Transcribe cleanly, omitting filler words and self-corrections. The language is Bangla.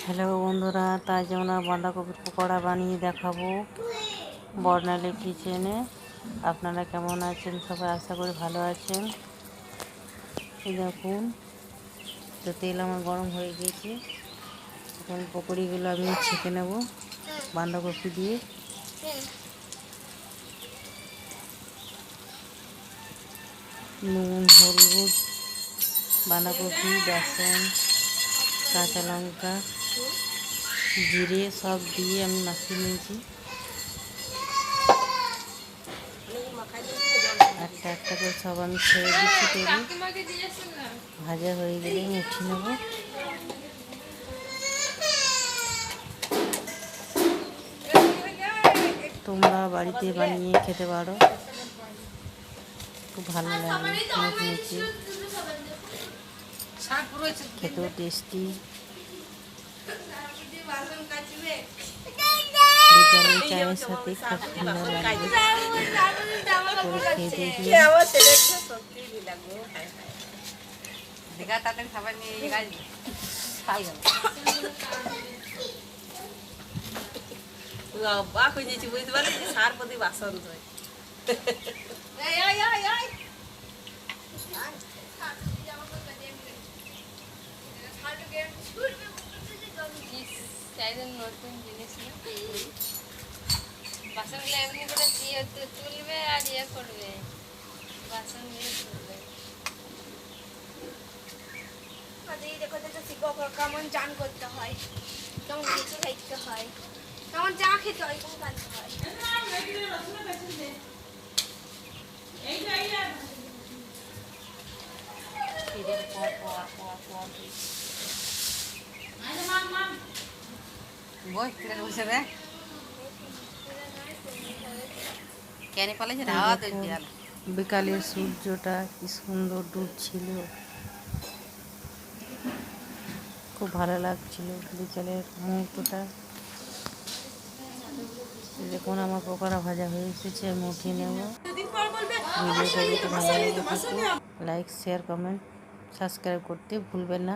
হ্যালো বন্ধুরা, তাই যেমন বাঁধাকপির পকোড়া বানিয়ে দেখাবো বর্ণালী কিচেনে। আপনারা কেমন আছেন? সবাই আশা করি ভালো আছেন। এই দেখুন, তো তেল আমার গরম হয়ে গেছে। এখন পকোড়িগুলো আমি ছেঁকে নেব বাঁধাকপি দিয়ে। নুন, হলুদ, বাঁধাকপি, বেসন, কাঁচা লঙ্কা, জিরে সব দিয়ে আমি মাখিয়ে নিয়েছি। একটা একটা করে সব আমি ছেড়ে দিচ্ছি তেলে। ভাজা হয়ে গেলে আমি উঠিয়ে নেব। তোমরা বাড়িতে বানিয়ে খেতে পারো, খুব ভালো লাগে, মুচমুচে, খেতেও টেস্টি। বিকালে চায়ের সাথে খুব সুন্দর লাগবে। খেয়ে দেখি। অবাক হয়ে যাচ্ছি, বুঝতে পারলি যে সার প্রতি বাসন হয়। নতুন জিনিস বাসনগুলো এমনি করে দিয়ে তুলবে আর ইয়ে করবে, বাসন দিয়ে তুলবে। দেখো দেখো শিখো কেমন চান করতে হয়, কেমন কিছু খাইতে হয়, কেমন চা খেতে হয়, কেমন খাইতে হয়। বিকালের সূর্যটা কি সুন্দর ডুবছিল, খুব ভালো লাগছিল বিকালের মুহূর্তটা। দেখুন আমার পকোড়া ভাজা হয়ে এসেছে, আমি উঠিয়ে নেব। ভিডিওটা যদি ভালো লাগে থাকে লাইক, শেয়ার, কমেন্ট, সাবস্ক্রাইব করতে ভুলবেন না।